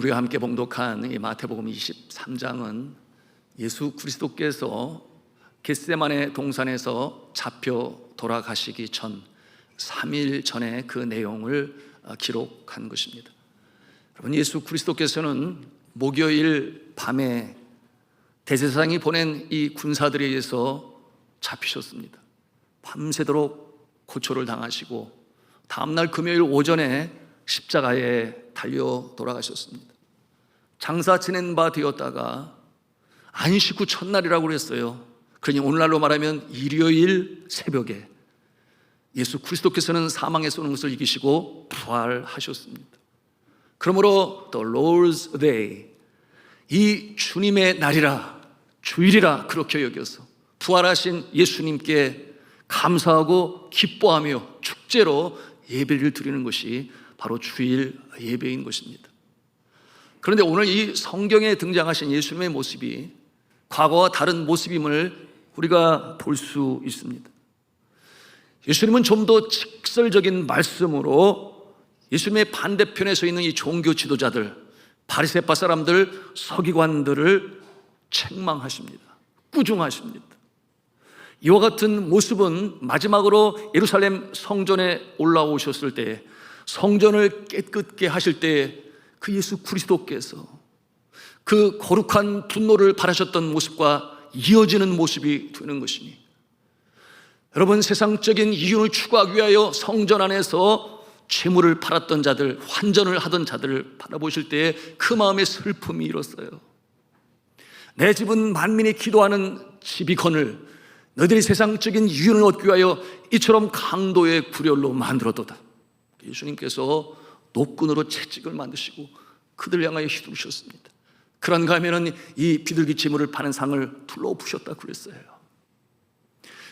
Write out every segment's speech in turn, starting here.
우리가 함께 봉독한 이 마태복음 23장은 예수 그리스도께서 겟세마네 동산에서 잡혀 돌아가시기 전 3일 전에 그 내용을 기록한 것입니다. 여러분, 예수 그리스도께서는 목요일 밤에 대제사장이 보낸 이 군사들에 의해서 잡히셨습니다. 밤새도록 고초를 당하시고 다음날 금요일 오전에 십자가에 달려 돌아가셨습니다. 장사 지낸 바 되었다가 안식 후 첫날이라고 그랬어요. 그러니 오늘날로 말하면 일요일 새벽에 예수 그리스도께서는 사망에서 오는 것을 이기시고 부활하셨습니다. 그러므로 The Lord's Day, 이 주님의 날이라, 주일이라 그렇게 여겨서 부활하신 예수님께 감사하고 기뻐하며 축제로 예배를 드리는 것이 바로 주일 예배인 것입니다. 그런데 오늘 이 성경에 등장하신 예수님의 모습이 과거와 다른 모습임을 우리가 볼 수 있습니다. 예수님은 좀 더 직설적인 말씀으로 예수님의 반대편에 서 있는 이 종교 지도자들, 바리새파 사람들, 서기관들을 책망하십니다. 꾸중하십니다. 이와 같은 모습은 마지막으로 예루살렘 성전에 올라오셨을 때, 성전을 깨끗게 하실 때 그 예수 그리스도께서 그 거룩한 분노를 바라셨던 모습과 이어지는 모습이 되는 것이니, 여러분, 세상적인 이윤을 추구하기 위하여 성전 안에서 재물을 팔았던 자들, 환전을 하던 자들을 바라보실 때 그 마음에 슬픔이 일었어요. 내 집은 만민이 기도하는 집이거늘 너희들이 세상적인 이윤을 얻기 위하여 이처럼 강도의 구렬로 만들어도다. 예수님께서 노끈으로 채찍을 만드시고 그들 향하여 휘두르셨습니다. 그런가 하면은 이 비둘기 재물을 파는 상을 둘러 부셨다 그랬어요.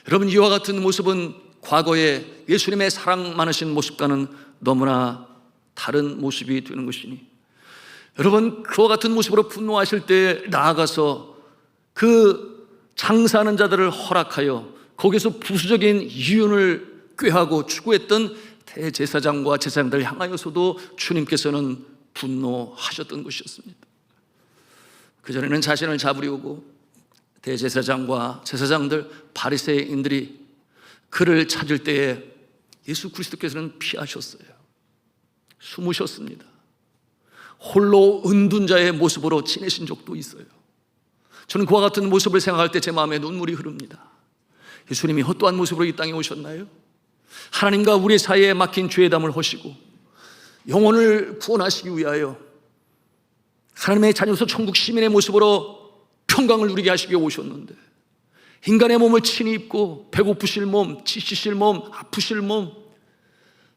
여러분, 이와 같은 모습은 과거에 예수님의 사랑 많으신 모습과는 너무나 다른 모습이 되는 것이니, 여러분, 그와 같은 모습으로 분노하실 때 나아가서 그 장사하는 자들을 허락하여 거기서 부수적인 이윤을 꾀하고 추구했던 대제사장과 제사장들을 향하여서도 주님께서는 분노하셨던 것이었습니다. 그전에는 자신을 잡으려고 대제사장과 제사장들, 바리새인들이 그를 찾을 때에 예수 그리스도께서는 피하셨어요. 숨으셨습니다. 홀로 은둔 자의 모습으로 지내신 적도 있어요. 저는 그와 같은 모습을 생각할 때 제 마음에 눈물이 흐릅니다. 예수님이 어떠한 모습으로 이 땅에 오셨나요? 하나님과 우리 사이에 막힌 죄담을 허시고 영혼을 구원하시기 위하여 하나님의 자녀로서 천국 시민의 모습으로 평강을 누리게 하시기 위해 오셨는데, 인간의 몸을 친히 입고 배고프실 몸, 지치실 몸, 아프실 몸,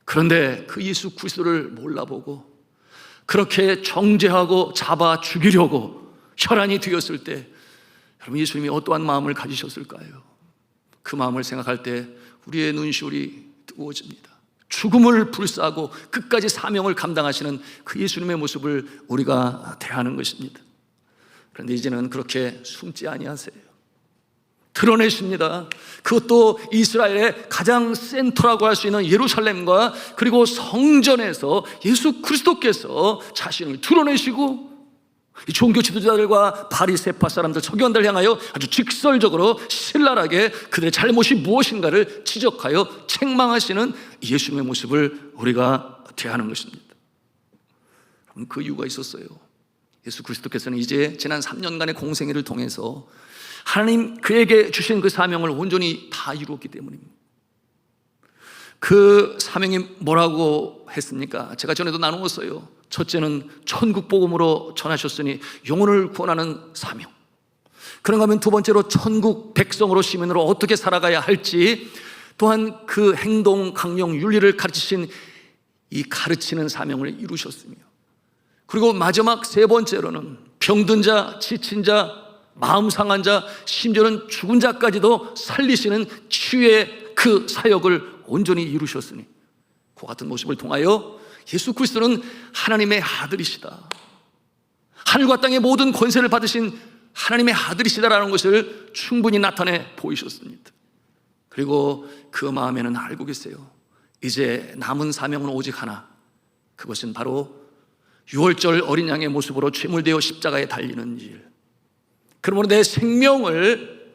그런데 그 예수 그리스도를 몰라보고 그렇게 정죄하고 잡아 죽이려고 혈안이 되었을 때 여러분, 예수님이 어떠한 마음을 가지셨을까요? 그 마음을 생각할 때 우리의 눈시울이 뜨거워집니다. 죽음을 불사하고 끝까지 사명을 감당하시는 그 예수님의 모습을 우리가 대하는 것입니다. 그런데 이제는 그렇게 숨지 아니하세요. 드러내십니다. 그것도 이스라엘의 가장 센터라고 할 수 있는 예루살렘과 그리고 성전에서 예수 그리스도께서 자신을 드러내시고 이 종교 지도자들과 바리새파 사람들, 서기관들 향하여 아주 직설적으로 신랄하게 그들의 잘못이 무엇인가를 지적하여 책망하시는 예수님의 모습을 우리가 대하는 것입니다. 그 이유가 있었어요. 예수 그리스도께서는 이제 지난 3년간의 공생애를 통해서 하나님 그에게 주신 그 사명을 온전히 다 이루었기 때문입니다. 그 사명이 뭐라고 했습니까? 제가 전에도 나누었어요. 첫째는 천국 복음으로 전하셨으니 영혼을 구원하는 사명. 그런가 하면 두 번째로 천국 백성으로 시민으로 어떻게 살아가야 할지, 또한 그 행동 강령 윤리를 가르치신 이 가르치는 사명을 이루셨으며, 그리고 마지막 세 번째로는 병든 자, 지친 자, 마음 상한 자, 심지어는 죽은 자까지도 살리시는 치유의 그 사역을 온전히 이루셨으니, 그 같은 모습을 통하여 예수 그리스도는 하나님의 아들이시다, 하늘과 땅의 모든 권세를 받으신 하나님의 아들이시다라는 것을 충분히 나타내 보이셨습니다. 그리고 그 마음에는 알고 계세요. 이제 남은 사명은 오직 하나, 그것은 바로 유월절 어린 양의 모습으로 죄물되어 십자가에 달리는 일, 그러므로 내 생명을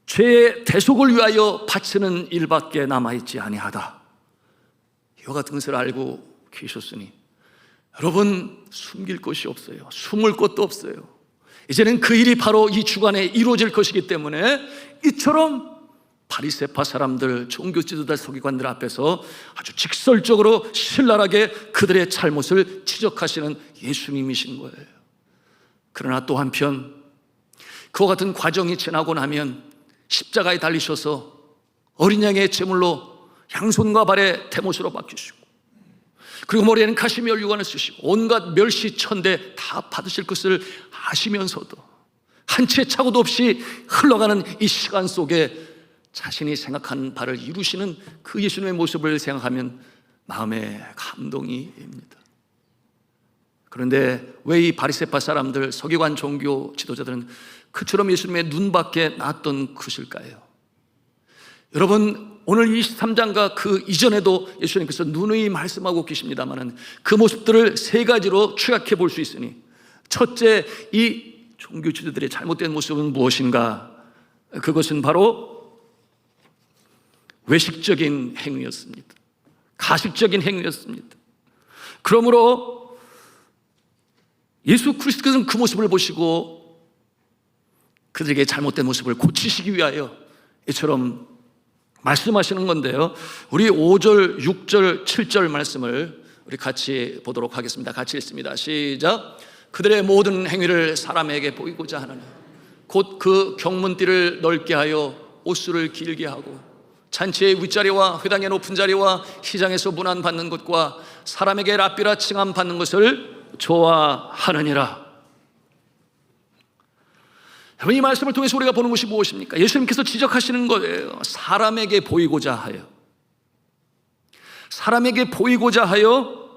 죄의 대속을 위하여 바치는 일밖에 남아있지 아니하다. 이와 같은 것을 알고 계셨으니 여러분, 숨길 것이 없어요. 숨을 곳도 없어요. 이제는 그 일이 바로 이 주간에 이루어질 것이기 때문에 이처럼 바리새파 사람들, 종교 지도자, 서기관들 앞에서 아주 직설적으로 신랄하게 그들의 잘못을 지적하시는 예수님이신 거예요. 그러나 또 한편 그와 같은 과정이 지나고 나면 십자가에 달리셔서 어린 양의 제물로 양손과 발에 대못으로 박히시고, 그리고 머리에는 가시미 혈육관을 쓰시고 온갖 멸시 천대 다 받으실 것을 아시면서도 한 채 착오도 없이 흘러가는 이 시간 속에 자신이 생각한 바를 이루시는 그 예수님의 모습을 생각하면 마음에 감동이 입니다. 그런데 왜 이 바리새파 사람들, 서기관 종교 지도자들은 그처럼 예수님의 눈밖에 났던 것일까요? 여러분, 오늘 23장과 그 이전에도 예수님께서 누누이 말씀하고 계십니다만 그 모습들을 세 가지로 추약해 볼 수 있으니, 첫째, 이 종교 지도자들의 잘못된 모습은 무엇인가? 그것은 바로 외식적인 행위였습니다. 가식적인 행위였습니다. 그러므로 예수 그리스도께서는 그 모습을 보시고 그들에게 잘못된 모습을 고치시기 위하여 이처럼 말씀하시는 건데요, 우리 5절, 6절, 7절 말씀을 우리 같이 보도록 하겠습니다. 같이 읽습니다. 시작. 그들의 모든 행위를 사람에게 보이고자 하느니 곧 그 경문띠를 넓게 하여 옷수를 길게 하고 잔치의 윗자리와 회당의 높은 자리와 시장에서 문안 받는 것과 사람에게 랍비라 칭함 받는 것을 좋아하느니라. 이 말씀을 통해서 우리가 보는 것이 무엇입니까? 예수님께서 지적하시는 거예요. 사람에게 보이고자 하여, 사람에게 보이고자 하여,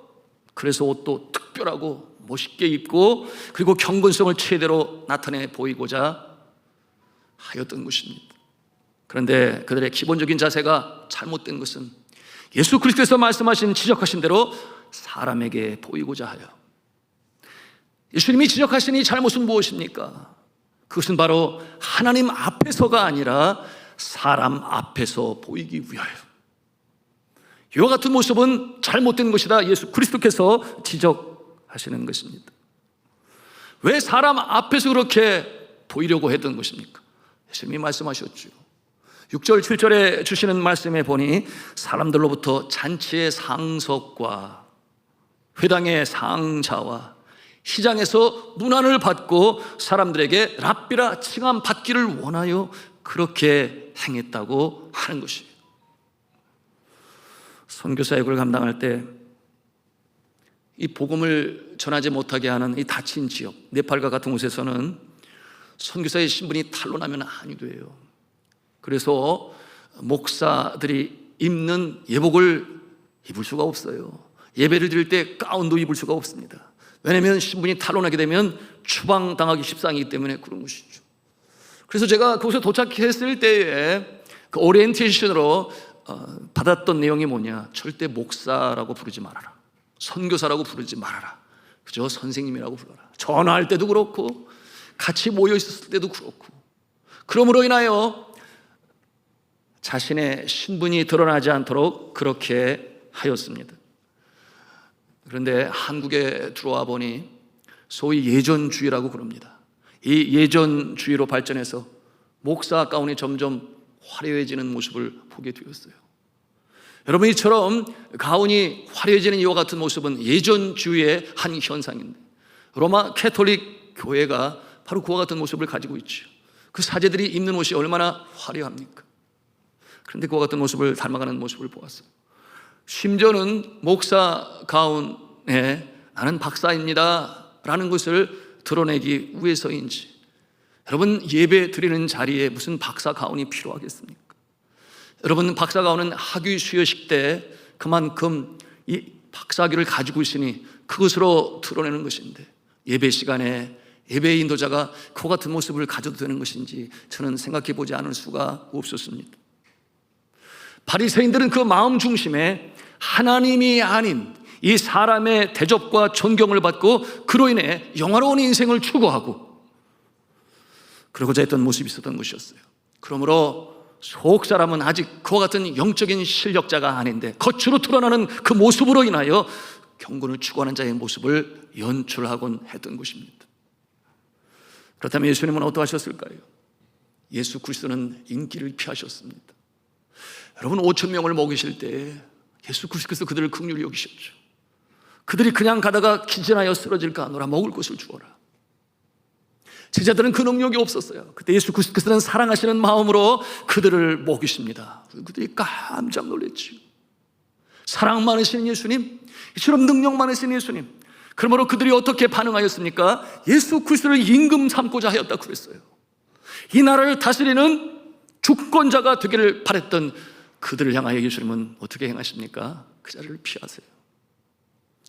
그래서 옷도 특별하고 멋있게 입고 그리고 경건성을 최대로 나타내 보이고자 하였던 것입니다. 그런데 그들의 기본적인 자세가 잘못된 것은 예수 그리스도께서 말씀하신, 지적하신 대로 사람에게 보이고자 하여. 예수님이 지적하신 이 잘못은 무엇입니까? 그것은 바로 하나님 앞에서가 아니라 사람 앞에서 보이기 위하여. 이와 같은 모습은 잘못된 것이다. 예수 그리스도께서 지적하시는 것입니다. 왜 사람 앞에서 그렇게 보이려고 했던 것입니까? 예수님이 말씀하셨죠. 6절, 7절에 주시는 말씀에 보니 사람들로부터 잔치의 상석과 회당의 상자와 시장에서 문안을 받고 사람들에게 랍비라 칭함 받기를 원하여 그렇게 행했다고 하는 것이에요. 선교사역을 감당할 때 이 복음을 전하지 못하게 하는 이 닫힌 지역, 네팔과 같은 곳에서는 선교사의 신분이 탄로나면 아니 돼요. 그래서 목사들이 입는 예복을 입을 수가 없어요. 예배를 드릴 때 가운도 입을 수가 없습니다. 왜냐하면 신분이 탄로나게 되면 추방당하기 십상이기 때문에 그런 것이죠. 그래서 제가 그곳에 도착했을 때에 그 오리엔테이션으로 받았던 내용이 뭐냐, 절대 목사라고 부르지 말아라, 선교사라고 부르지 말아라, 그저 선생님이라고 불러라. 전화할 때도 그렇고 같이 모여 있었을 때도 그렇고, 그러므로 인하여 자신의 신분이 드러나지 않도록 그렇게 하였습니다. 그런데 한국에 들어와 보니 소위 예전주의라고 그럽니다. 이 예전주의로 발전해서 목사 가운이 점점 화려해지는 모습을 보게 되었어요. 여러분, 이처럼 가운이 화려해지는 이와 같은 모습은 예전주의의 한 현상인데, 로마 캐톨릭 교회가 바로 그와 같은 모습을 가지고 있죠. 그 사제들이 입는 옷이 얼마나 화려합니까? 그런데 그와 같은 모습을 닮아가는 모습을 보았어요. 심지어는 목사 가운에 나는 박사입니다 라는 것을 드러내기 위해서인지, 여러분, 예배 드리는 자리에 무슨 박사 가운이 필요하겠습니까? 여러분, 박사 가운은 학위 수여식 때 그만큼 이 박사학위를 가지고 있으니 그것으로 드러내는 것인데, 예배 시간에 예배 인도자가 그와 같은 모습을 가져도 되는 것인지 저는 생각해 보지 않을 수가 없었습니다. 바리새인들은 그 마음 중심에 하나님이 아닌 이 사람의 대접과 존경을 받고 그로 인해 영화로운 인생을 추구하고 그러고자 했던 모습이 있었던 것이었어요. 그러므로 속 사람은 아직 그와 같은 영적인 실력자가 아닌데 겉으로 드러나는 그 모습으로 인하여 경건을 추구하는 자의 모습을 연출하곤 했던 것입니다. 그렇다면 예수님은 어떠하셨을까요? 예수 그리스도는 인기를 피하셨습니다. 여러분 5천 명을 먹이실 때 예수 그리스도께서 그들을 긍휼히 여기셨죠. 그들이 그냥 가다가 기진하여 쓰러질까 하노라. 먹을 것을 주어라. 제자들은 그 능력이 없었어요. 그때 예수 그리스도께서는 사랑하시는 마음으로 그들을 먹이십니다. 그들이 깜짝 놀랐죠. 사랑 많으신 예수님, 이처럼 능력 많으신 예수님. 그러므로 그들이 어떻게 반응하였습니까? 예수 그리스도를 임금 삼고자 하였다고 그랬어요. 이 나라를 다스리는 주권자가 되기를 바랬던 그들을 향하여 예수님은 어떻게 행하십니까? 그 자리를 피하세요.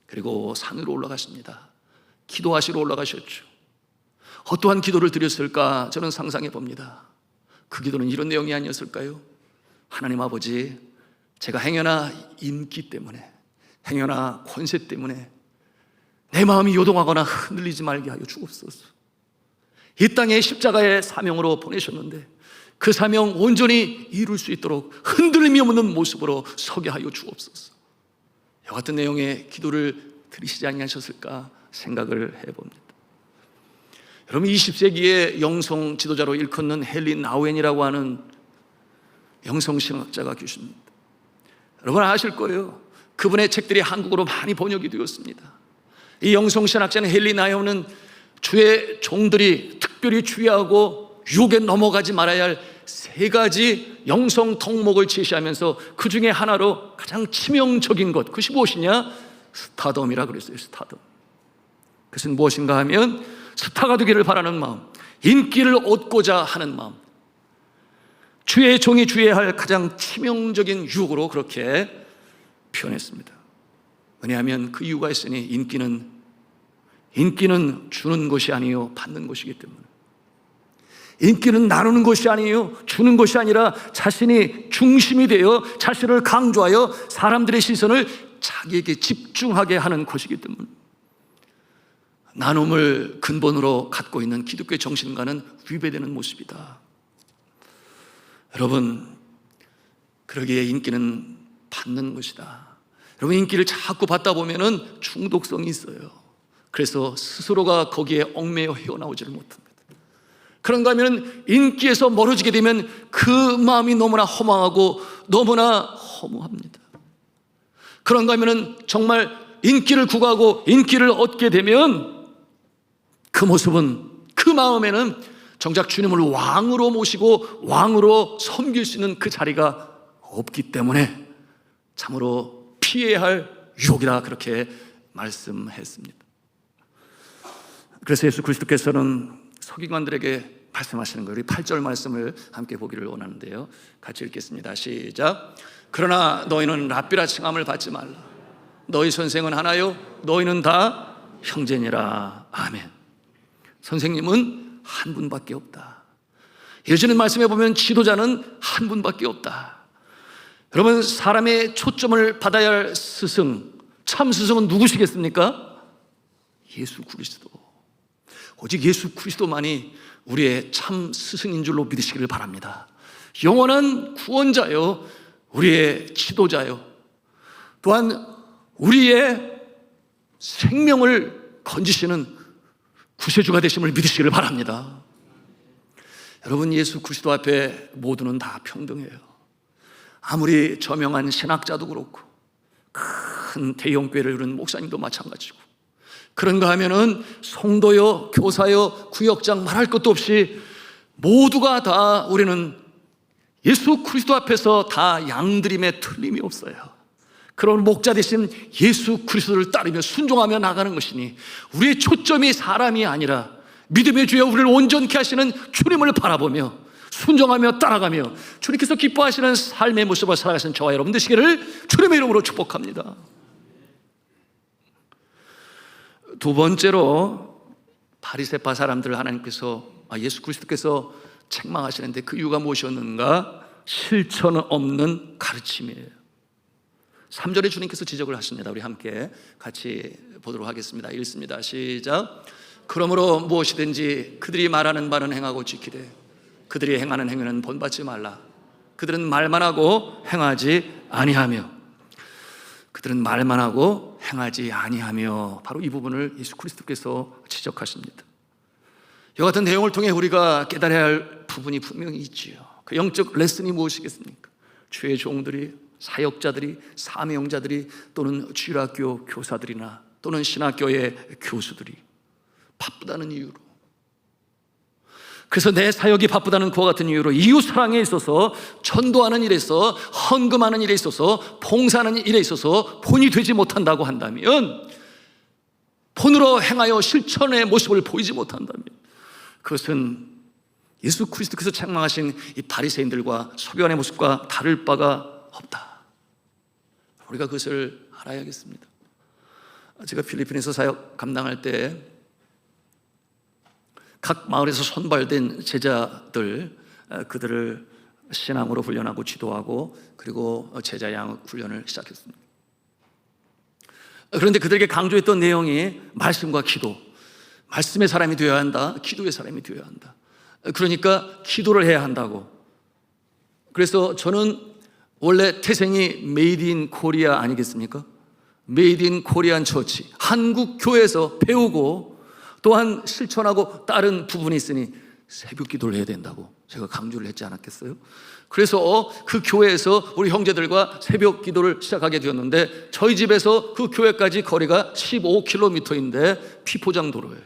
그리고 산으로 올라가십니다. 기도하시러 올라가셨죠. 어떠한 기도를 드렸을까 저는 상상해 봅니다. 그 기도는 이런 내용이 아니었을까요? 하나님 아버지, 제가 행여나 인기 때문에, 행여나 권세 때문에 내 마음이 요동하거나 흔들리지 말게 하여 주옵소서. 이 땅에 십자가의 사명으로 보내셨는데 그 사명 온전히 이룰 수 있도록 흔들림이 없는 모습으로 서게 하여 주옵소서. 이와 같은 내용의 기도를 드리시지 아니하셨을까 생각을 해봅니다. 여러분 20세기의 영성 지도자로 일컫는 헨리 나우엔이라고 하는 영성신학자가 계십니다. 여러분 아실 거예요. 그분의 책들이 한국어로 많이 번역이 되었습니다. 이 영성신학자는 헨리 나우엔은 주의 종들이 특별히 주의하고 유혹에 넘어가지 말아야 할 세 가지 영성 덕목을 제시하면서 그 중에 하나로 가장 치명적인 것, 그것이 무엇이냐? 스타덤이라 그랬어요. 스타덤. 그것은 무엇인가 하면 스타가 되기를 바라는 마음, 인기를 얻고자 하는 마음, 주의 종이 주의해야 할 가장 치명적인 유혹으로 그렇게 표현했습니다. 왜냐하면 그 이유가 있으니 인기는 주는 것이 아니요 받는 것이기 때문에. 인기는 나누는 것이 아니에요 주는 것이 아니라 자신이 중심이 되어 자신을 강조하여 사람들의 시선을 자기에게 집중하게 하는 것이기 때문에. 나눔을 근본으로 갖고 있는 기독교의 정신과는 위배되는 모습이다. 여러분, 그러기에 인기는 받는 것이다. 여러분, 인기를 자꾸 받다 보면은 중독성이 있어요. 그래서 스스로가 거기에 얽매여 헤어나오지를 못합니다. 그런가 하면 인기에서 멀어지게 되면 그 마음이 너무나 허망하고 너무나 허무합니다. 그런가 하면 정말 인기를 구가하고 인기를 얻게 되면 그 모습은, 그 마음에는 정작 주님을 왕으로 모시고 왕으로 섬길 수 있는 그 자리가 없기 때문에 참으로 피해야 할 유혹이다, 그렇게 말씀했습니다. 그래서 예수 그리스도께서는 서기관들에게 말씀하시는 거예요. 우리 8절 말씀을 함께 보기를 원하는데요, 같이 읽겠습니다. 시작. 그러나 너희는 랍비라 칭함을 받지 말라. 너희 선생은 하나요 너희는 다 형제니라. 아멘. 선생님은 한 분밖에 없다. 예수님 말씀에 보면 지도자는 한 분밖에 없다. 여러분, 사람의 초점을 받아야 할 스승, 참 스승은 누구시겠습니까? 예수 그리스도. 오직 예수 그리스도만이 우리의 참 스승인 줄로 믿으시기를 바랍니다. 영원한 구원자요, 우리의 지도자요, 또한 우리의 생명을 건지시는 구세주가 되심을 믿으시기를 바랍니다. 여러분, 예수 그리스도 앞에 모두는 다 평등해요. 아무리 저명한 신학자도 그렇고 큰 대형교회를 이룬 목사님도 마찬가지고, 그런가 하면은 성도요, 교사요, 구역장 말할 것도 없이 모두가 다 우리는 예수 그리스도 앞에서 다 양들임에 틀림이 없어요. 그런 목자 대신 예수 그리스도를 따르며 순종하며 나가는 것이니 우리의 초점이 사람이 아니라 믿음의 주여 우리를 온전케 하시는 주님을 바라보며 순종하며 따라가며 주님께서 기뻐하시는 삶의 모습을 살아가시는 저와 여러분 되시기를 주님의 이름으로 축복합니다. 두 번째로, 바리새파 사람들을 하나님께서, 예수 그리스도께서 책망하시는데 그 이유가 무엇이었는가? 실천 없는 가르침이에요. 3절에 주님께서 지적을 하십니다. 우리 함께 같이 보도록 하겠습니다. 읽습니다. 시작. 그러므로 무엇이든지 그들이 말하는 바는 행하고 지키되 그들이 행하는 행위는 본받지 말라. 그들은 말만 하고 행하지 아니하며. 그들은 말만 하고 행하지 아니하며. 바로 이 부분을 예수 그리스도께서 지적하십니다. 이와 같은 내용을 통해 우리가 깨달아야 할 부분이 분명히 있지요. 그 영적 레슨이 무엇이겠습니까? 주의 종들이, 사역자들이, 사명자들이, 또는 주일학교 교사들이나 또는 신학교의 교수들이 바쁘다는 이유로, 그래서 내 사역이 바쁘다는 그와 같은 이유로 이웃 사랑에 있어서, 전도하는 일에 있어서, 헌금하는 일에 있어서, 봉사하는 일에 있어서 본이 되지 못한다고 한다면, 본으로 행하여 실천의 모습을 보이지 못한다면, 그것은 예수 그리스도께서 책망하신 이 바리새인들과 서기관의 모습과 다를 바가 없다. 우리가 그것을 알아야겠습니다. 제가 필리핀에서 사역 감당할 때 각 마을에서 선발된 제자들, 그들을 신앙으로 훈련하고 지도하고 그리고 제자 양육 훈련을 시작했습니다. 그런데 그들에게 강조했던 내용이 말씀과 기도, 말씀의 사람이 되어야 한다, 기도의 사람이 되어야 한다. 그러니까 기도를 해야 한다고. 그래서 저는 원래 태생이 메이드 인 코리아 아니겠습니까? 메이드 인 코리안 처치, 한국 교회에서 배우고 또한 실천하고 따른 부분이 있으니 새벽 기도를 해야 된다고 제가 강조를 했지 않았겠어요? 그래서 그 교회에서 우리 형제들과 새벽 기도를 시작하게 되었는데, 저희 집에서 그 교회까지 거리가 15km인데 피포장 도로예요.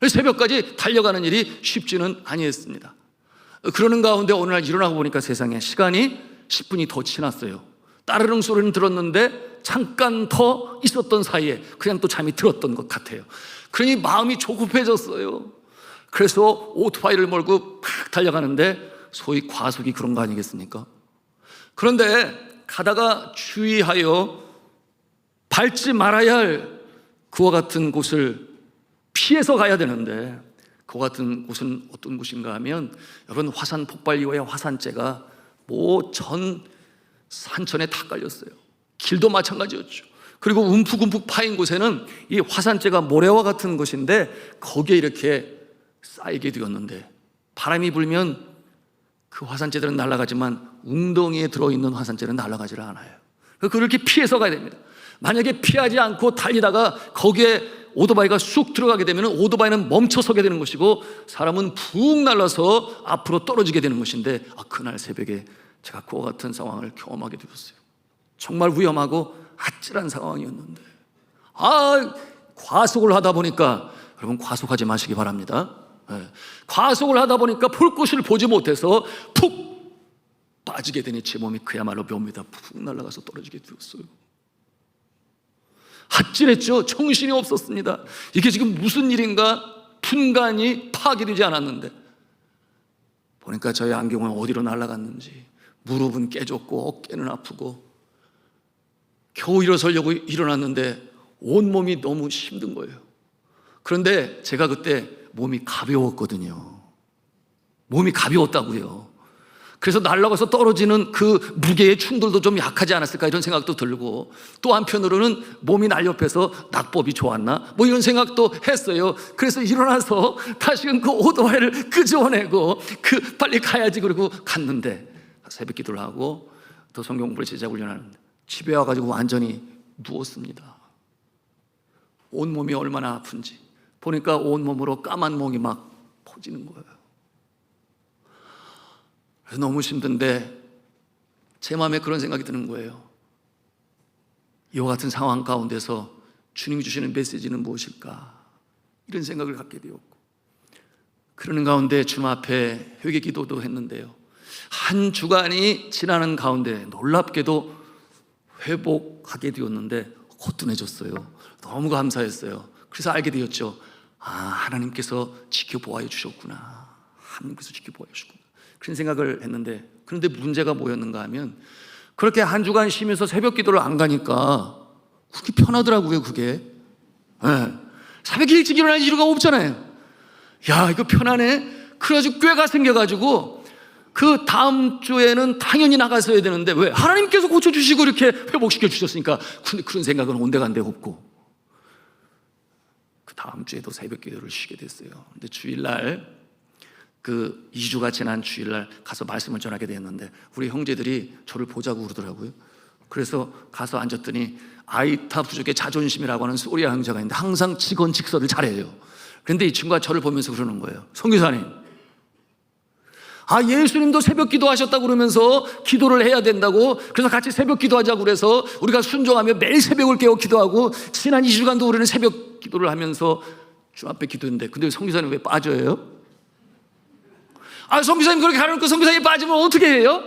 새벽까지 달려가는 일이 쉽지는 아니었습니다. 그러는 가운데 어느 날 일어나고 보니까 세상에 시간이 10분이 더 지났어요. 따르릉 소리는 들었는데 잠깐 더 있었던 사이에 그냥 또 잠이 들었던 것 같아요. 그러니 마음이 조급해졌어요. 그래서 오토바이를 몰고 팍 달려가는데 소위 과속이 그런 거 아니겠습니까? 그런데 가다가 주의하여 밟지 말아야 할 그와 같은 곳을 피해서 가야 되는데, 그와 같은 곳은 어떤 곳인가 하면, 여러분, 화산 폭발 이후에 화산재가 전 산천에 다 깔렸어요. 길도 마찬가지였죠. 그리고 움푹움푹 파인 곳에는 이 화산재가 모래와 같은 것인데 거기에 이렇게 쌓이게 되었는데, 바람이 불면 그 화산재들은 날아가지만 웅덩이에 들어있는 화산재는 날아가지를 않아요. 그렇게 피해서 가야 됩니다. 만약에 피하지 않고 달리다가 거기에 오토바이가 쑥 들어가게 되면 오토바이는 멈춰서게 되는 것이고 사람은 푹 날아서 앞으로 떨어지게 되는 것인데, 그날 새벽에 제가 그와 같은 상황을 경험하게 되었어요. 정말 위험하고 아찔한 상황이었는데, 과속을 하다 보니까, 여러분, 과속하지 마시기 바랍니다. 과속을 하다 보니까 볼 곳을 보지 못해서 푹 빠지게 되니 제 몸이 그야말로 묘미다 푹 날아가서 떨어지게 되었어요. 아찔했죠. 정신이 없었습니다. 이게 지금 무슨 일인가, 분간이 파악이 되지 않았는데, 보니까 저의 안경은 어디로 날아갔는지, 무릎은 깨졌고 어깨는 아프고, 겨우 일어서려고 일어났는데 온몸이 너무 힘든 거예요. 그런데 제가 그때 몸이 가벼웠거든요. 몸이 가벼웠다고요. 그래서 날아가서 떨어지는 그 무게의 충돌도 좀 약하지 않았을까, 이런 생각도 들고, 또 한편으로는 몸이 날렵해서 낙법이 좋았나, 이런 생각도 했어요. 그래서 일어나서 다시금 그 오토바이를 끄집어내고 빨리 가야지 그러고 갔는데, 새벽 기도를 하고 또 성경 공부를 제자 훈련하는데 집에 와가지고 완전히 누웠습니다. 온몸이 얼마나 아픈지 보니까 온몸으로 까만 몽이 막 퍼지는 거예요. 그래서 너무 힘든데 제 마음에 그런 생각이 드는 거예요. 이와 같은 상황 가운데서 주님이 주시는 메시지는 무엇일까, 이런 생각을 갖게 되었고, 그러는 가운데 주님 앞에 회개 기도도 했는데요, 한 주간이 지나는 가운데 놀랍게도 회복하게 되었는데 거뜬해졌어요. 너무 감사했어요. 그래서 알게 되었죠. 하나님께서 지켜보아 주셨구나. 하나님께서 지켜보아 주셨구나. 그런 생각을 했는데, 그런데 문제가 뭐였는가 하면, 그렇게 한 주간 쉬면서 새벽 기도를 안 가니까 그렇게 편하더라고요. 그게 새벽에 일찍 일어날 이유가 없잖아요. 이거 편하네. 그래가지고 꾀가 생겨가지고 그 다음 주에는 당연히 나가서야 되는데 왜? 하나님께서 고쳐주시고 이렇게 회복시켜 주셨으니까. 근데 그런 생각은 온데간데 없고, 그 다음 주에도 새벽 기도를 쉬게 됐어요. 근데 주일날, 그 2주가 지난 주일날 가서 말씀을 전하게 되었는데 우리 형제들이 저를 보자고 그러더라고요. 그래서 가서 앉았더니 아이타 부족의 자존심이라고 하는 소리아 형제가 있는데 항상 직원 직설을 잘해요. 그런데 이 친구가 저를 보면서 그러는 거예요. 선교사님, 예수님도 새벽 기도하셨다고 그러면서 기도를 해야 된다고, 그래서 같이 새벽 기도하자고 그래서 우리가 순종하며 매일 새벽을 깨워 기도하고 지난 2주간도 우리는 새벽 기도를 하면서 주 앞에 기도했는데, 근데 선교사님 왜 빠져요? 선교사님 그렇게 가르치고 선교사님 빠지면 어떻게 해요?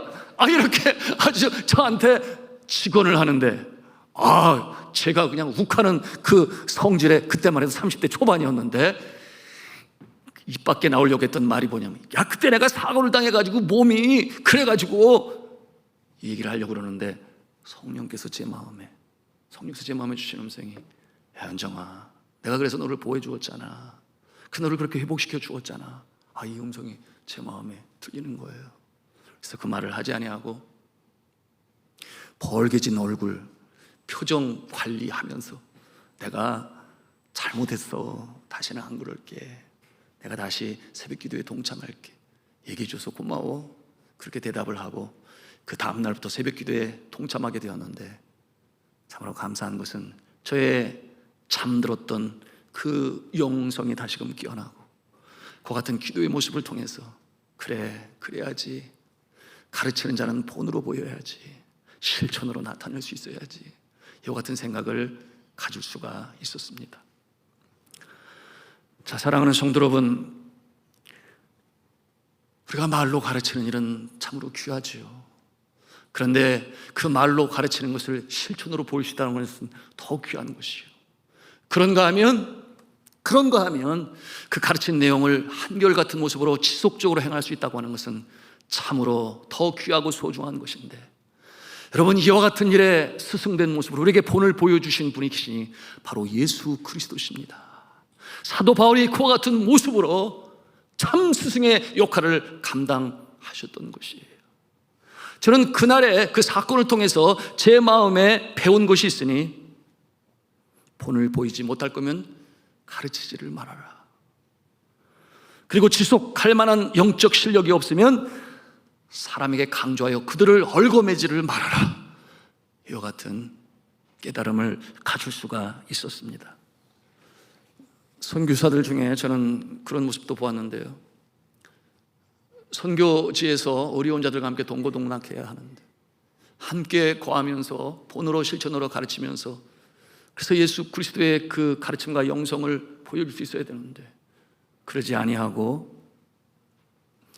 이렇게 아주 저한테 직언을 하는데, 제가 그냥 욱하는 그 성질에, 그때만 해도 30대 초반이었는데 입 밖에 나오려고 했던 말이 뭐냐면, 그때 내가 사고를 당해가지고 몸이 그래가지고 이 얘기를 하려고 그러는데 성령께서 제 마음에 주신 음성이, 현정아, 내가 그래서 너를 보호해 주었잖아. 너를 그렇게 회복시켜 주었잖아. 이 음성이 제 마음에 들리는 거예요. 그래서 그 말을 하지 아니하고 벌개진 얼굴, 표정 관리하면서 내가 잘못했어, 다시는 안 그럴게, 내가 다시 새벽 기도에 동참할게, 얘기해줘서 고마워, 그렇게 대답을 하고 그 다음 날부터 새벽 기도에 동참하게 되었는데, 참으로 감사한 것은 저의 잠들었던 그 영성이 다시금 깨어나고, 그 같은 기도의 모습을 통해서 그래야지, 가르치는 자는 본으로 보여야지, 실천으로 나타낼 수 있어야지, 이와 같은 생각을 가질 수가 있었습니다. 자, 사랑하는 성도 여러분, 우리가 말로 가르치는 일은 참으로 귀하지요. 그런데 그 말로 가르치는 것을 실천으로 보일 수 있다는 것은 더 귀한 것이요. 그런가 하면 그 가르친 내용을 한결같은 모습으로 지속적으로 행할 수 있다고 하는 것은 참으로 더 귀하고 소중한 것인데, 여러분, 이와 같은 일에 스승된 모습으로 우리에게 본을 보여주신 분이 계시니 바로 예수 그리스도십니다. 사도 바울이 그와 같은 모습으로 참 스승의 역할을 감당하셨던 것이에요. 저는 그날의 그 사건을 통해서 제 마음에 배운 것이 있으니, 본을 보이지 못할 거면 가르치지를 말아라. 그리고 지속할 만한 영적 실력이 없으면 사람에게 강조하여 그들을 얽어매지를 말아라. 이와 같은 깨달음을 가질 수가 있었습니다. 선교사들 중에 저는 그런 모습도 보았는데요, 선교지에서 어려운 자들과 함께 동고동락해야 하는데 함께 거하면서 본으로 실천으로 가르치면서, 그래서 예수 그리스도의 그 가르침과 영성을 보여줄 수 있어야 되는데 그러지 아니하고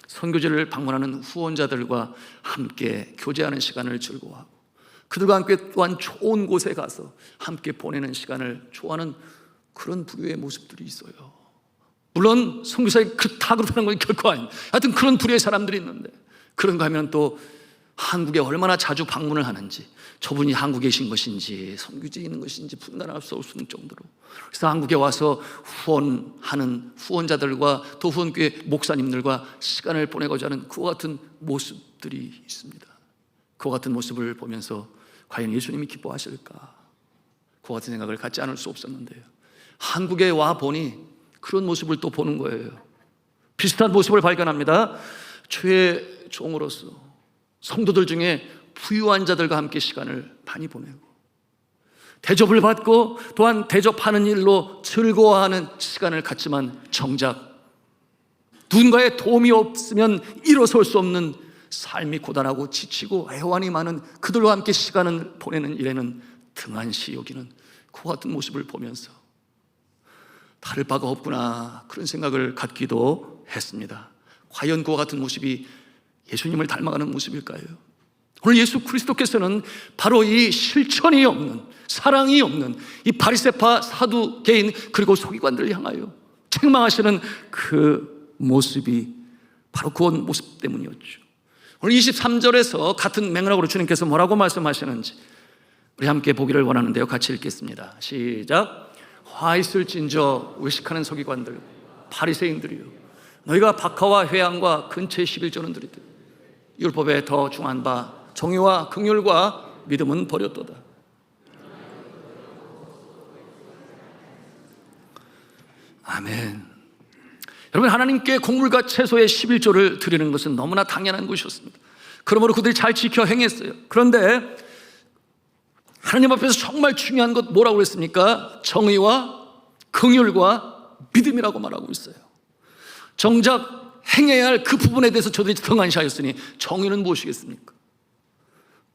선교지를 방문하는 후원자들과 함께 교제하는 시간을 즐거워하고 그들과 함께 또한 좋은 곳에 가서 함께 보내는 시간을 좋아하는 그런 부류의 모습들이 있어요. 물론 선교사에 다 그렇다는 건 결코 아닙니다. 하여튼 그런 부류의 사람들이 있는데, 그런가 하면 또 한국에 얼마나 자주 방문을 하는지, 저분이 한국에 계신 것인지 선교지에 있는 것인지 분간할 수 없을 정도로, 그래서 한국에 와서 후원하는 후원자들과 또 후원교회 목사님들과 시간을 보내고자 하는 그와 같은 모습들이 있습니다. 그와 같은 모습을 보면서 과연 예수님이 기뻐하실까, 그와 같은 생각을 갖지 않을 수 없었는데요, 한국에 와 보니 그런 모습을 또 보는 거예요. 비슷한 모습을 발견합니다. 주의 종으로서 성도들 중에 부유한 자들과 함께 시간을 많이 보내고 대접을 받고 또한 대접하는 일로 즐거워하는 시간을 갖지만, 정작 누군가의 도움이 없으면 일어설 수 없는 삶이 고단하고 지치고 애환이 많은 그들과 함께 시간을 보내는 일에는 등한시 여기는 그와 같은 모습을 보면서 다를 바가 없구나, 그런 생각을 갖기도 했습니다. 과연 그와 같은 모습이 예수님을 닮아가는 모습일까요? 오늘 예수 그리스도께서는 바로 이 실천이 없는, 사랑이 없는 이 바리새파, 사두개인 그리고 서기관들을 향하여 책망하시는 그 모습이 바로 그 모습 때문이었죠. 오늘 23절에서 같은 맥락으로 주님께서 뭐라고 말씀하시는지 우리 함께 보기를 원하는데요, 같이 읽겠습니다. 시작. 화 있을진저 외식하는 서기관들, 바리새인들이요, 너희가 박하와 회양과 근처의 11조는 드리되 율법에 더 중한 바 정의와 긍휼과 믿음은 버렸도다. 아멘. 여러분, 하나님께 곡물과 채소의 11조를 드리는 것은 너무나 당연한 것이었습니다. 그러므로 그들이 잘 지켜 행했어요. 그런데 하나님 앞에서 정말 중요한 것 뭐라고 그랬습니까? 정의와 긍휼과 믿음이라고 말하고 있어요. 정작 행해야 할 그 부분에 대해서 저들이 등한시하였으니 정의는 무엇이겠습니까?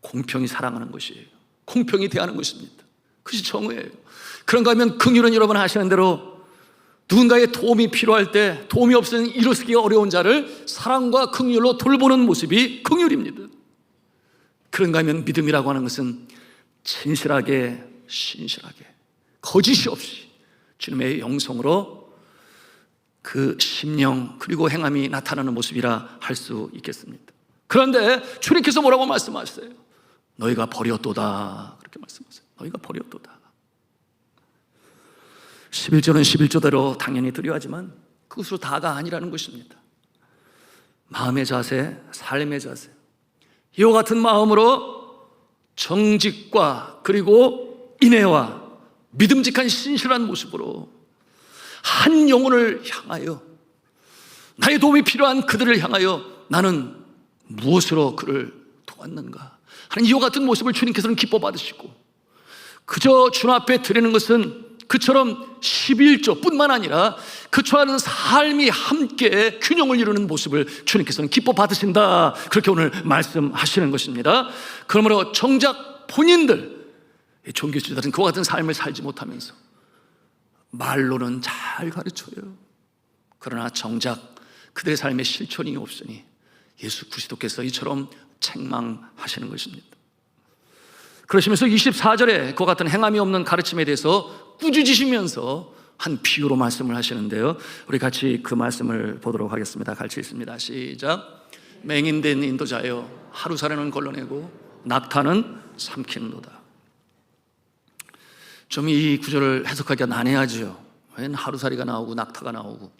공평히 사랑하는 것이에요. 공평히 대하는 것입니다. 그것이 정의예요. 그런가 하면 긍휼은 여러분 아시는 대로 누군가의 도움이 필요할 때 도움이 없으면 일어서기 어려운 자를 사랑과 긍휼로 돌보는 모습이 긍휼입니다. 그런가 하면 믿음이라고 하는 것은 진실하게 신실하게 거짓이 없이 주님의 영성으로 그 심령 그리고 행함이 나타나는 모습이라 할 수 있겠습니다. 그런데 주님께서 뭐라고 말씀하셨어요? 너희가 버렸도다, 그렇게 말씀하세요. 너희가 버렸도다. 11조는 11조대로 당연히 드려야지만 그것으로 다가 아니라는 것입니다. 마음의 자세, 삶의 자세, 이와 같은 마음으로 정직과 그리고 인애와 믿음직한 신실한 모습으로 한 영혼을 향하여, 나의 도움이 필요한 그들을 향하여 나는 무엇으로 그를 도왔는가 하는 이와 같은 모습을 주님께서는 기뻐 받으시고, 그저 주 앞에 드리는 것은 그처럼 11조 뿐만 아니라 그처럼 삶이 함께 균형을 이루는 모습을 주님께서는 기뻐 받으신다, 그렇게 오늘 말씀하시는 것입니다. 그러므로 정작 본인들, 종교 지도자들은 그와 같은 삶을 살지 못하면서 말로는 잘 가르쳐요. 그러나 정작 그들의 삶에 실천이 없으니 예수 그리스도께서 이처럼 책망하시는 것입니다. 그러시면서 24절에 그와 같은 행함이 없는 가르침에 대해서 꾸짖으시면서 한 비유로 말씀을 하시는데요, 우리 같이 그 말씀을 보도록 하겠습니다. 같이 읽습니다. 시작. 맹인된 인도자여, 하루살이는 걸러내고 낙타는 삼키는도다. 좀 이 구절을 해석하기가 난해하죠. 웬 하루살이가 나오고 낙타가 나오고.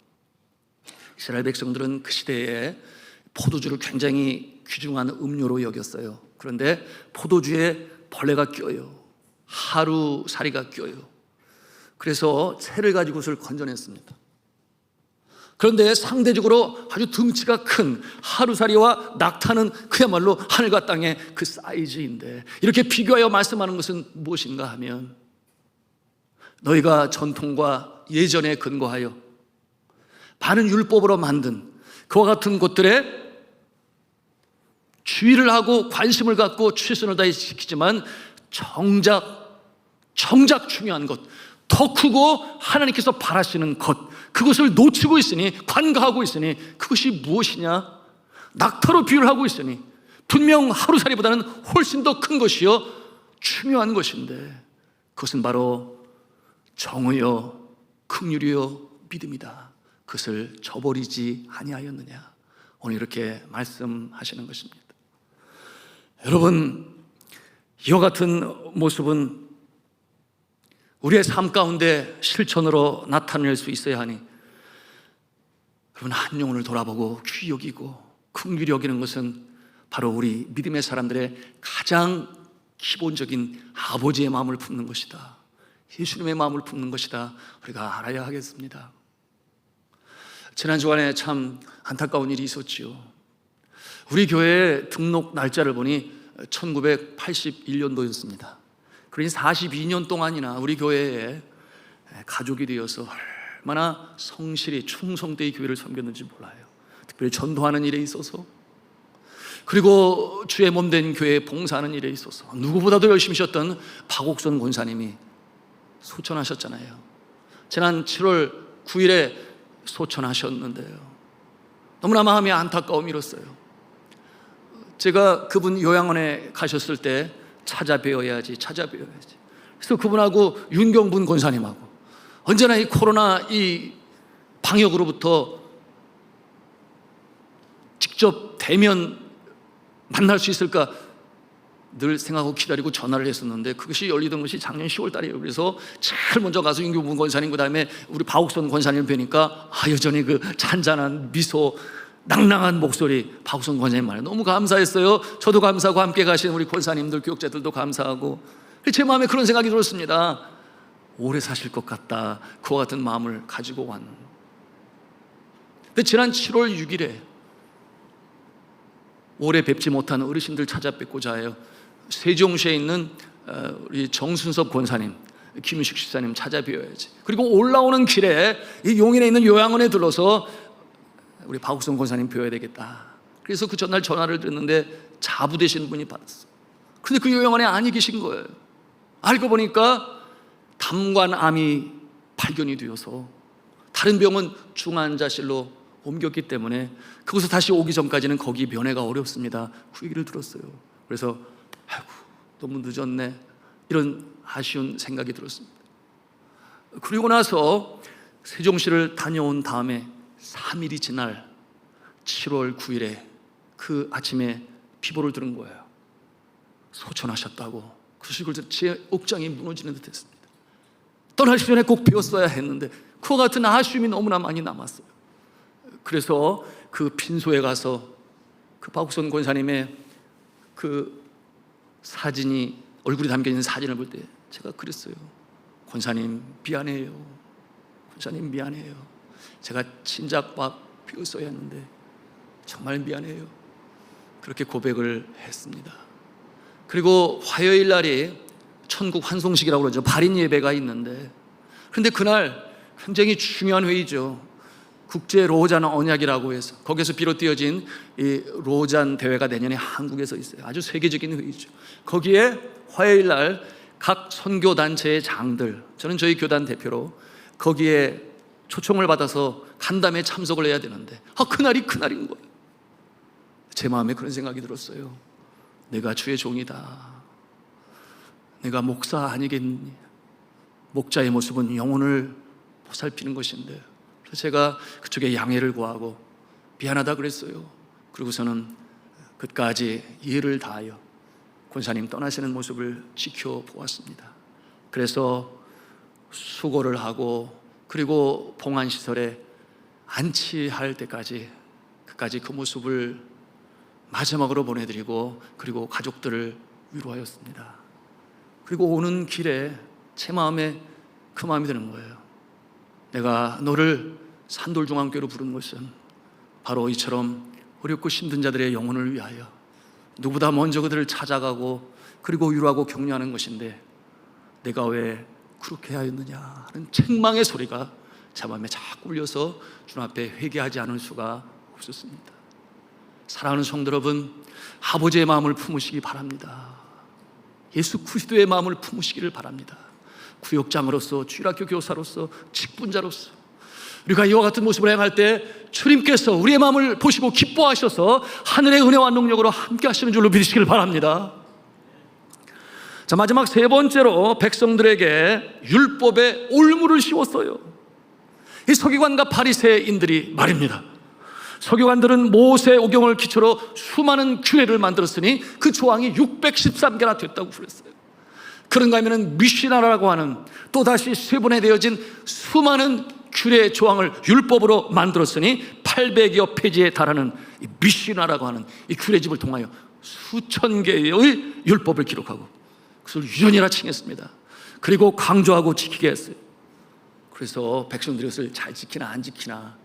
이스라엘 백성들은 그 시대에 포도주를 굉장히 귀중한 음료로 여겼어요. 그런데 포도주에 벌레가 껴요. 하루살이가 껴요. 그래서 새를 가지고 그것을 건져냈습니다. 그런데 상대적으로 아주 덩치가 큰 하루살이와 낙타는 그야말로 하늘과 땅의 그 사이즈인데, 이렇게 비교하여 말씀하는 것은 무엇인가 하면, 너희가 전통과 예전에 근거하여 많은 율법으로 만든 그와 같은 곳들에 주의를 하고 관심을 갖고 최선을 다해 지키지만 정작 중요한 것, 더 크고 하나님께서 바라시는 것, 그것을 놓치고 있으니, 관가하고 있으니 그것이 무엇이냐? 낙타로 비유를 하고 있으니 분명 하루살이보다는 훨씬 더 큰 것이요 중요한 것인데, 그것은 바로 정의요 긍휼이요 믿음이다. 그것을 저버리지 아니하였느냐, 오늘 이렇게 말씀하시는 것입니다. 여러분, 이와 같은 모습은 우리의 삶 가운데 실천으로 나타낼 수 있어야 하니, 여러분, 한 영혼을 돌아보고 귀히 여기고 긍휼히 여기는 것은 바로 우리 믿음의 사람들의 가장 기본적인 아버지의 마음을 품는 것이다, 예수님의 마음을 품는 것이다, 우리가 알아야 하겠습니다. 지난 주간에 참 안타까운 일이 있었지요. 우리 교회의 등록 날짜를 보니 1981년도였습니다. 그러니 42년 동안이나 우리 교회에 가족이 되어서 얼마나 성실히 충성되이 교회를 섬겼는지 몰라요. 특별히 전도하는 일에 있어서, 그리고 주의 몸된 교회에 봉사하는 일에 있어서 누구보다도 열심히 하셨던 박옥선 권사님이 소천하셨잖아요. 지난 7월 9일에 소천하셨는데요, 너무나 마음이 안타까움이 일었어요. 제가 그분 요양원에 가셨을 때 찾아뵈어야지. 그래서 그분하고 윤경분 권사님하고 언제나 이 코로나 이 방역으로부터 직접 대면 만날 수 있을까 늘 생각하고 기다리고 전화를 했었는데, 그것이 열리던 것이 작년 10월 달이에요. 그래서 제일 먼저 가서 윤경분 권사님, 그 다음에 우리 박옥선 권사님을 뵈니까 여전히 그 잔잔한 미소, 낭낭한 목소리, 박우선 권사님 말에 너무 감사했어요. 저도 감사하고 함께 가신 우리 권사님들, 교육자들도 감사하고, 제 마음에 그런 생각이 들었습니다. 오래 사실 것 같다, 그와 같은 마음을 가지고 왔는. 근데 지난 7월 6일에 오래 뵙지 못한 어르신들 찾아뵙고자 해요. 세종시에 있는 우리 정순섭 권사님, 김유식 집사님 찾아뵈어야지. 그리고 올라오는 길에 이 용인에 있는 요양원에 들러서 우리 박욱성 권사님 뵈어야 되겠다. 그래서 그 전날 전화를 드렸는데 자부되신 분이 받았어. 근데 그 요양원에 안이 계신 거예요. 알고 보니까 담관암이 발견이 되어서 다른 병원 중환자실로 옮겼기 때문에 그곳에 다시 오기 전까지는 거기 면회가 어렵습니다. 그 얘기를 들었어요. 그래서 아이고 너무 늦었네, 이런 아쉬운 생각이 들었습니다. 그리고 나서 세종시를 다녀온 다음에 3일이 지날 7월 9일에 그 아침에 비보를 들은 거예요. 소천하셨다고. 그 소식을 듣고 제 억장이 무너지는 듯 했습니다. 떠나기 전에 꼭 배웠어야 했는데 그와 같은 아쉬움이 너무나 많이 남았어요. 그래서 그 빈소에 가서 그 박욱선 권사님의 그 사진이, 얼굴이 담겨있는 사진을 볼 때 제가 그랬어요. 권사님 미안해요. 권사님 미안해요. 제가 진작밥 배웠어야 했는데 정말 미안해요. 그렇게 고백을 했습니다. 그리고 화요일 날이 천국 환송식이라고 그러죠. 발인 예배가 있는데, 그런데 그날 굉장히 중요한 회의죠. 국제 로잔 언약이라고 해서 거기에서 비롯되어진 이 로잔 대회가 내년에 한국에서 있어요. 아주 세계적인 회의죠. 거기에 화요일 날 각 선교단체의 장들, 저는 저희 교단 대표로 거기에 초청을 받아서 간담회 참석을 해야 되는데 그날이 그날인 거예요. 제 마음에 그런 생각이 들었어요. 내가 주의 종이다. 내가 목사 아니겠니? 목자의 모습은 영혼을 보살피는 것인데, 그래서 제가 그쪽에 양해를 구하고 미안하다 그랬어요. 그리고서는 끝까지 이해를 다하여 권사님 떠나시는 모습을 지켜보았습니다. 그래서 수고를 하고 그리고 봉안시설에 안치할 때까지 끝까지 그 모습을 마지막으로 보내드리고 그리고 가족들을 위로하였습니다. 그리고 오는 길에 제 마음에 그 마음이 드는 거예요. 내가 너를 산돌중앙교로 부른 것은 바로 이처럼 어렵고 힘든 자들의 영혼을 위하여 누구보다 먼저 그들을 찾아가고 그리고 위로하고 격려하는 것인데 내가 왜 그렇게 하였느냐 하는 책망의 소리가 제 마음에 자꾸 울려서 주님 앞에 회개하지 않을 수가 없었습니다. 사랑하는 성도 여러분, 아버지의 마음을 품으시기 바랍니다. 예수 그리스도의 마음을 품으시기를 바랍니다. 구역장으로서, 주일학교 교사로서, 직분자로서 우리가 이와 같은 모습을 행할 때 주님께서 우리의 마음을 보시고 기뻐하셔서 하늘의 은혜와 능력으로 함께 하시는 줄로 믿으시길 바랍니다. 자, 마지막 세 번째로 백성들에게 율법의 올무를 씌웠어요. 이 서기관과 바리새인들이 말입니다. 서기관들은 모세 오경을 기초로 수많은 규례를 만들었으니 그 조항이 613개나 됐다고 그랬어요. 그런가 하면 미시나라고 하는 또다시 세분화되어진 수많은 규례 조항을 율법으로 만들었으니 800여 페이지에 달하는 이 미시나라고 하는 이 규례집을 통하여 수천 개의 율법을 기록하고 그것을 유전이라 칭했습니다. 그리고 강조하고 지키게 했어요. 그래서 백성들이 그것을 잘 지키나 안 지키나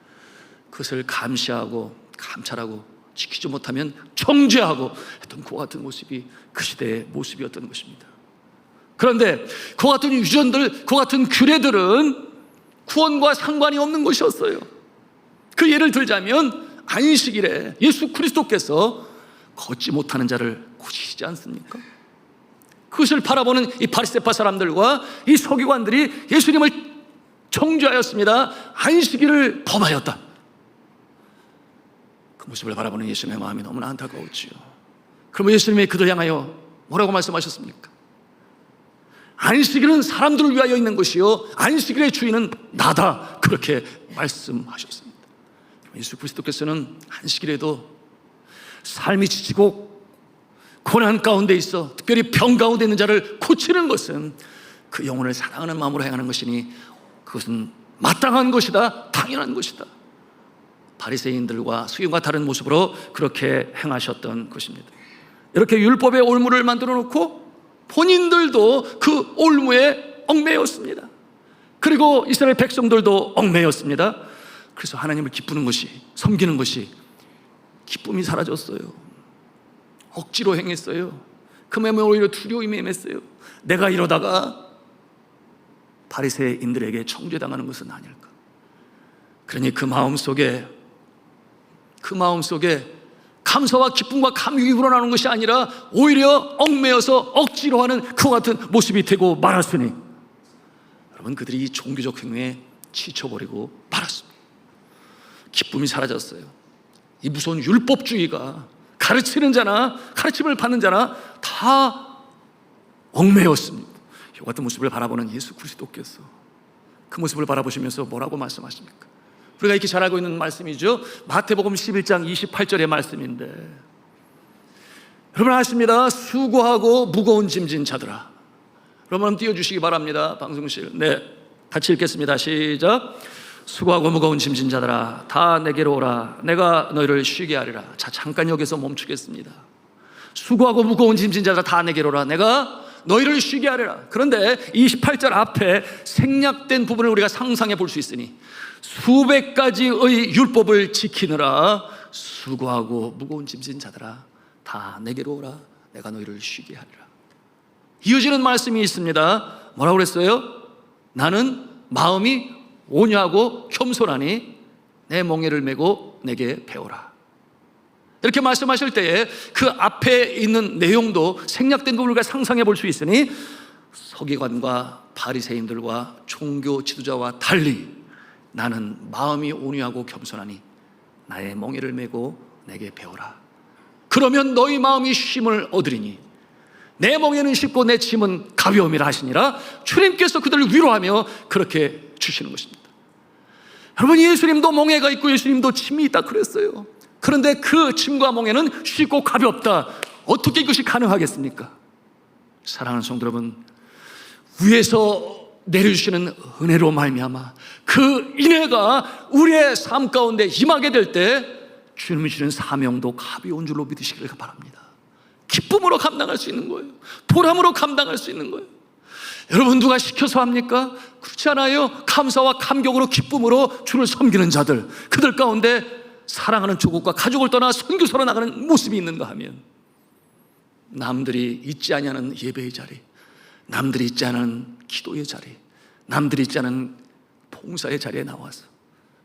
그것을 감시하고 감찰하고 지키지 못하면 정죄하고 했던 그와 같은 모습이 그 시대의 모습이었던 것입니다. 그런데 그와 같은 유전들, 그와 같은 규례들은 구원과 상관이 없는 것이었어요. 그 예를 들자면 안식일에 예수 그리스도께서 걷지 못하는 자를 고치시지 않습니까? 그것을 바라보는 이 바리새파 사람들과 이 서기관들이 예수님을 정죄하였습니다. 안식일을 범하였다. 그 모습을 바라보는 예수님의 마음이 너무나 안타까웠지요. 그러면 예수님이 그들 향하여 뭐라고 말씀하셨습니까? 안식일은 사람들을 위하여 있는 것이요 안식일의 주인은 나다, 그렇게 말씀하셨습니다. 예수 그리스도께서는 안식일에도 삶이 지치고 고난 가운데 있어 특별히 병 가운데 있는 자를 고치는 것은 그 영혼을 사랑하는 마음으로 행하는 것이니 그것은 마땅한 것이다, 당연한 것이다. 바리새인들과 수경과 다른 모습으로 그렇게 행하셨던 것입니다. 이렇게 율법의 올무를 만들어 놓고 본인들도 그 올무에 얽매였습니다. 그리고 이스라엘 백성들도 얽매였습니다. 그래서 하나님을 기쁘는 것이, 섬기는 것이 기쁨이 사라졌어요. 억지로 행했어요. 그 마음에 오히려 두려움이 임했어요. 내가 이러다가 바리새인들에게 청죄당하는 것은 아닐까. 그러니 그 마음속에 감사와 기쁨과 감격이 우러나오는 것이 아니라 오히려 얽매여서 억지로 하는 그와 같은 모습이 되고 말았으니, 여러분, 그들이 이 종교적 행위에 지쳐버리고 말았습니다. 기쁨이 사라졌어요. 이 무서운 율법주의가 가르치는 자나 가르침을 받는 자나 다 얽매였습니다. 이 같은 모습을 바라보는 예수 그리스도께서 그 모습을 바라보시면서 뭐라고 말씀하십니까? 우리가 이렇게 잘 알고 있는 말씀이죠. 마태복음 11장 28절의 말씀인데, 여러분 아십니다. 수고하고 무거운 짐진 자들아. 여러분 한번 띄워주시기 바랍니다. 방송실. 네, 같이 읽겠습니다. 시작. 수고하고 무거운 짐진 자들아, 다 내게로 오라. 내가 너희를 쉬게 하리라. 자, 잠깐 여기서 멈추겠습니다. 수고하고 무거운 짐진 자들아, 다 내게로 오라. 내가 너희를 쉬게 하리라. 그런데 28절 앞에 생략된 부분을 우리가 상상해 볼 수 있으니, 수백 가지의 율법을 지키느라 수고하고 무거운 짐진 자들아, 다 내게로 오라. 내가 너희를 쉬게 하리라. 이어지는 말씀이 있습니다. 뭐라고 그랬어요? 나는 마음이 온유하고 겸손하니 내 멍에를 메고 내게 배우라. 이렇게 말씀하실 때에 그 앞에 있는 내용도 생략된 부분을 상상해 볼 수 있으니, 서기관과 바리새인들과 종교 지도자와 달리 나는 마음이 온유하고 겸손하니 나의 멍에를 메고 내게 배우라. 그러면 너희 마음이 쉼을 얻으리니 내 멍에는 쉽고 내 짐은 가벼움이라 하시니라. 주님께서 그들을 위로하며 그렇게 주시는 것입니다. 여러분, 예수님도 멍에가 있고 예수님도 짐이 있다 그랬어요. 그런데 그 짐과 멍에는 쉽고 가볍다. 어떻게 이것이 가능하겠습니까? 사랑하는 성도 여러분, 위에서 내려주시는 은혜로 말미암아 그 은혜가 우리의 삶 가운데 임하게 될 때 주님이 주시는 사명도 가벼운 줄로 믿으시기를 바랍니다. 기쁨으로 감당할 수 있는 거예요. 보람으로 감당할 수 있는 거예요. 여러분, 누가 시켜서 합니까? 그렇지 않아요. 감사와 감격으로 기쁨으로 주를 섬기는 자들, 그들 가운데 사랑하는 조국과 가족을 떠나 선교사로 나가는 모습이 있는가 하면, 남들이 있지 아니하는 예배의 자리, 남들이 있지 않은 기도의 자리, 남들이 있지 않은 봉사의 자리에 나와서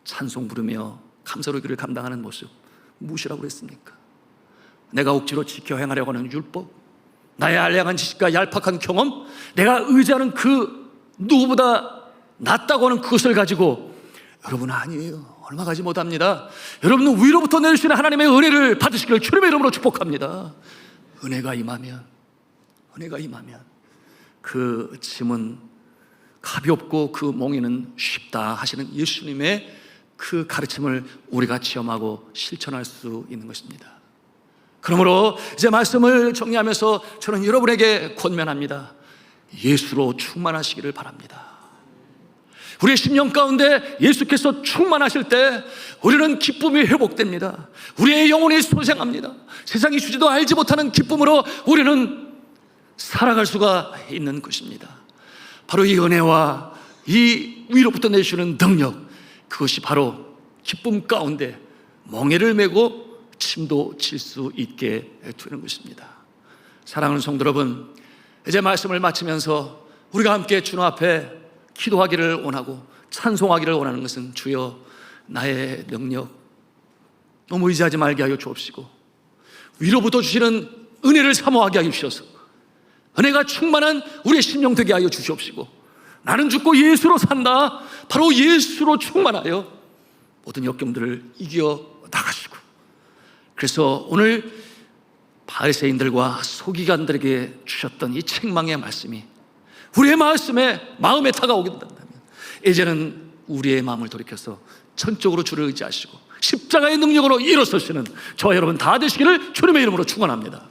찬송 부르며 감사로 길을 감당하는 모습, 무엇이라고 그랬습니까? 내가 억지로 지켜 행하려고 하는 율법, 나의 알량한 지식과 얄팍한 경험, 내가 의지하는 그 누구보다 낫다고 하는 그것을 가지고, 여러분 아니에요. 얼마 가지 못합니다. 여러분은 위로부터 내주시는 하나님의 은혜를 받으시기를 주님의 이름으로 축복합니다. 은혜가 임하면 그 짐은 가볍고 그 멍에는 쉽다 하시는 예수님의 그 가르침을 우리가 체험하고 실천할 수 있는 것입니다. 그러므로 이제 말씀을 정리하면서 저는 여러분에게 권면합니다. 예수로 충만하시기를 바랍니다. 우리의 심령 가운데 예수께서 충만하실 때 우리는 기쁨이 회복됩니다. 우리의 영혼이 소생합니다. 세상이 주지도 알지 못하는 기쁨으로 우리는 살아갈 수가 있는 것입니다. 바로 이 은혜와 이 위로부터 내주시는 능력, 그것이 바로 기쁨 가운데 멍에를 메고 침도 칠 수 있게 되는 것입니다. 사랑하는 성도 여러분, 이제 말씀을 마치면서 우리가 함께 주님 앞에 기도하기를 원하고 찬송하기를 원하는 것은, 주여 나의 능력 너무 의지하지 말게 하여 주옵시고, 위로부터 주시는 은혜를 사모하게 하여 주셔서 은혜가 충만한 우리의 심령 되게 하여 주시옵시고, 나는 죽고 예수로 산다, 바로 예수로 충만하여 모든 역경들을 이겨 나가시고, 그래서 오늘 바리새인들과 서기관들에게 주셨던 이 책망의 말씀이 우리의 마음에 다가오게 된다면, 이제는 우리의 마음을 돌이켜서 전적으로 주를 의지하시고 십자가의 능력으로 일어서시는 저와 여러분 다 되시기를 주님의 이름으로 축원합니다.